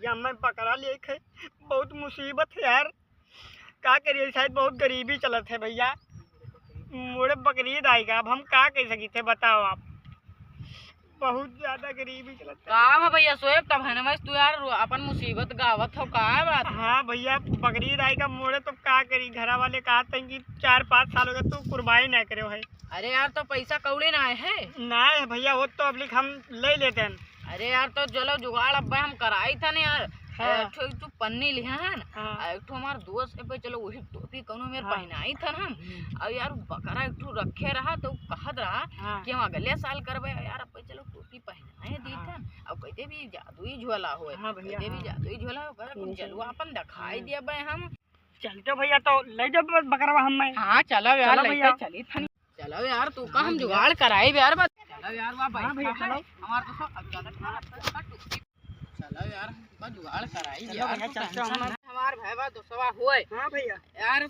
भैया मैं पकड़ा लिए थे, बहुत मुसीबत है यार। क्या करिए, शायद बहुत गरीबी चलत है भैया। मोड़े बकरीद आएगा, अब हम क्या कह सकी थे बताओ आप। बहुत ज्यादा गरीबी चलत है। का भैया सोएब तब है ना तू यार अपन मुसीबत गावत हो का बात। हाँ भैया बकरीद आएगा मोड़े तो क्या करी। घरा वाले कहा था कि 4-5 साल हो गए तू कुर्बानी न करे है। अरे यार तो पैसा कौड़ी ना है ना है भैया, वो तो अब हम ले लेते हैं। अरे यार तो चलो जुगाड़ अब हम कराई था ना यार। हाँ। तू पन्नी लिया है ना। हाँ। एक हमार दोस्त है चलो वही टोपी कौनो मेरे हाँ। पहनाई था ना। अब यार बकरा एक रखे रहा तो कहत रहा हाँ। कि हम अगले साल करबे यार। अब चलो टोपी पहनाए दी था। अब कहते भी जादुई झोला हुए। हाँ भैया, कहते भी जादुई झोला हो कुछ जलवा अपन दिखाई दिया बे हम। चलते भैया तो ले जाओ बकरवा हम। हाँ चलो यार चलो भैया। चली था। चलो यार तू का हम जुगाड़ कराई यार बस। चलो यार वाह हाँ भैया चलो। हमार तो अब ज्यादा चलो यार का जुगाड़ कराई चलो यार। भैया, चलते हम। हमार भाईवा दोस्तवा हुए। हाँ भैया। यार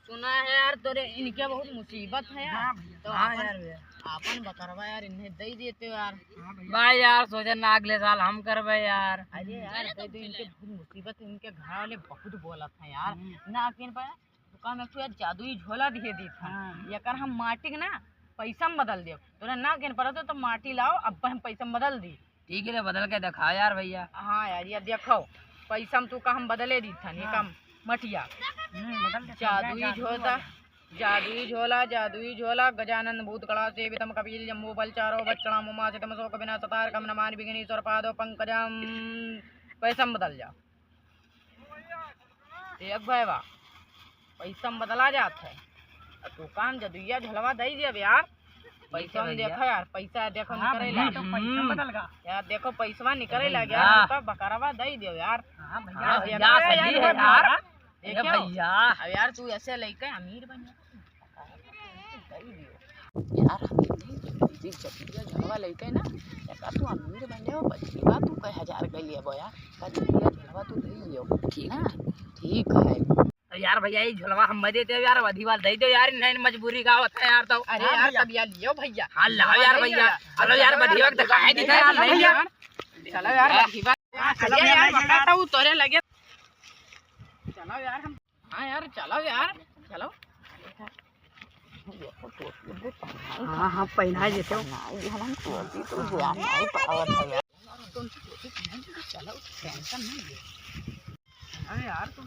सुना है यार तोरे इनके बहुत मुसीबत है यार। हाँ भैया। तो हाँ अपन बकरवा यार इन्हें दे देते हो यार। हाँ भैया। भाई यार सोचे ना अगले साल हम करबे यार। अरे यार तो इनके बहुत मुसीबत है। इनके घर वाले बहुत बोलत है यार ना किन पाए दुकान में यार जादुई झोला दिए दी था। यार हम माटी ना पैसा में बदल दे तोरा ना गिन पड़ा तो माटी लाओ अब हम पैसा में बदल दी। ठीक है बदल के दिखा यार भैया। हाँ यार ये देखो पैसा में तू का हम बदले दी था नहीं कम मटिया जादुई झोला जादुई झोला जादुई झोला गजानन भूत कड़ा सेवितम कपिल जम्बू बलचारो बच्चना मुमा सितम शोक बिना सतार कम नमान विघ्नेश्वर पादो पंकजम पैसा में बदल जा। एक भाई वाह पैसा में बदला जाता है। तू काम जदुइया झलवा दे दिया यार। पैसा में देखो यार पैसा देखो निकले लगा यार। देखो पैसा निकले लग यार तो बकरवा दे दियो यार। भैया अब यार तू ऐसे लेके अमीर बन यार। झलवा लेके ना तू अमीर बन जाओ। बची बात तू कई 1000 के लिए बोया झलवा तू ले लियो। ठीक है ठीक है यार भैया ये झुलवा हम देते यार अधिवाल दे दो यार। नहीं मजबूरी का होता है यार तो। अरे यार तब यार लियो भैया। हाँ लाओ यार भैया। चलो यार बधिवा दिखाए दिखा यार भैया। चलो यार बधिवा चलो यार बताता हूं तोरे लगे। चलो यार हम हाँ यार चलो यार चलो। हाँ हाँ पहना देते हो। हम टोपी तो बुआ नहीं पावत है यार। चलो टेंशन नहीं अरे यार तू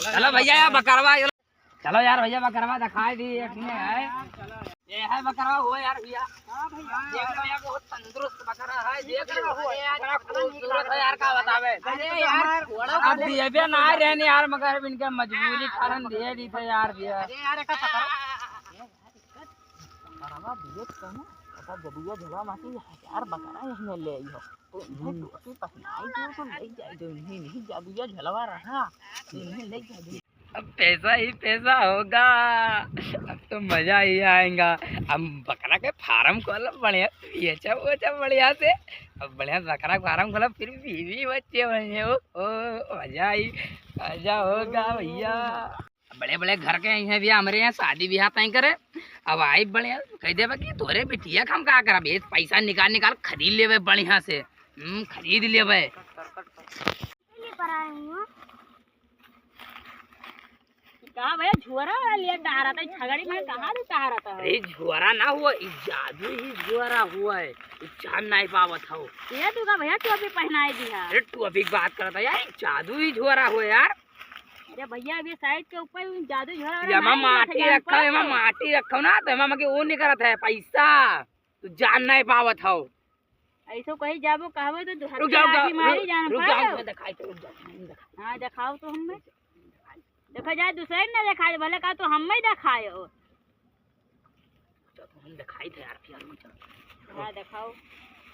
चलो भैया यार बकरवा। चलो यार भैया बकरवा दिखाई दी है। ये है बकरवा हुआ यार भैया। देख लो यार बहुत तंदुरुस्त बकरा है। देख लो बड़ा खूबसूरत है यार का बतावे। अरे यार अब दिए भी ना रहने यार मगर इनके मजबूरी कारण दिए दी थे यार दिया। अरे यार का बकरवा दिए कम पता जदिया झोला माटी यार बकरा इसमें ले हो तो इन्हें टोपी पहनाई दो तो ले जाए दो। इन्हें नहीं जादुया झलवा रहा इन्हें ले जाए दो। अब पैसा ही पैसा होगा। अब तो मजा ही आएगा। हम बकरा के फार्म खोला बढ़िया ये बढ़िया से। अब बढ़िया बकरा फार्म खोला फिर बीवी बच्चे बने ओ मजा होगा भैया। बड़े बड़े घर के हैं भी हमारे यहाँ शादी ब्याह तय करे। अब आई बढ़िया कह दे कि तोरे बिटिया हम का करा पैसा निकाल खरीद ले बढ़िया से। खरीद ले कहा भैया झुआरा लिया टहरा था झगड़ी में कहाँ से टहरा था। अरे झुआरा ना हुआ जादू ही झुआरा हुआ है। चांद नहीं पावत हो ये तू का भैया टोपी पहनाई दी है। अरे टोपी की बात करता यार जादू ही झुआरा हुआ यार। अरे भैया अभी साइड के ऊपर जादू झोला माटी रखो ना तो एमा के वो नहीं करत है पैसा तू जान नहीं पावत हो। ऐसो कहीं जाबो कहबो तो रुक जाओ मारी जान पाओ। दिखाई तो हां दिखाओ तो हमें देखो जाए दूसरे ने दिखाए भले का तो हम ही दिखायो। तो हम दिखाई थे यार फिर हां दिखाओ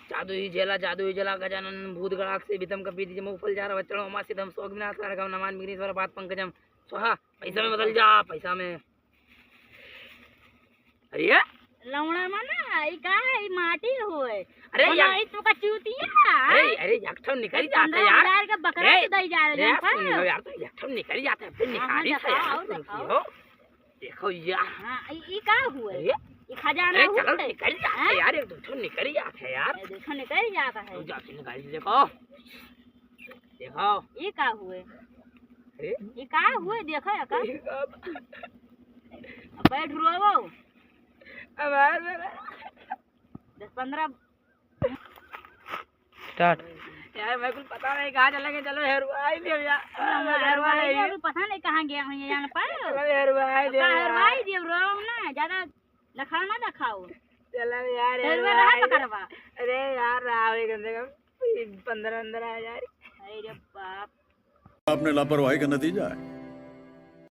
जादू जला गजानन भूत गणाक से वितम कपी जम उपल जा बच्चों उमा सिद्धम शोक विनाश करगम नमान विघ्नेश्वर बात पंकजम स्वाहा। पैसा में बदल जा पैसा में। अरे लौड़ा माना ई का है ई माटी होए। अरे यार तो का चूतिया। अरे यार निकल जाता है यार। 15,000 का बकरा दे जा रहे हैं यार तो यार निकल जाता है फिर निकाली था यार। देखो यार हां ई का हुए। ये खजाना अरे हुआ चलो है। निकल जाता है यार, एक दूठो निकल जाता है यार। ये देखो निकल जाता है। रुक जाके निकाल देखो देखो। ये का हुए, अरे ये का हुए देखो या का। अब बैठ रोवो। अब 10-15 स्टार्ट। यार मेरे को पता नहीं कहाँ चलेंगे, चलो हेरवाई दियो यार। अभी पता नहीं कहाँ गया हूँ, ये जान पाए चलो हेरवाई दियो यार। हरवाई दियो रो ना, ज्यादा लखड़ा ना दिखाओ। चलो यार फिर रहा पकड़वा। अरे यार रावड़ी कम से कम 15-15 हजार। अरे बाप, आपने लापरवाही का नतीजा है।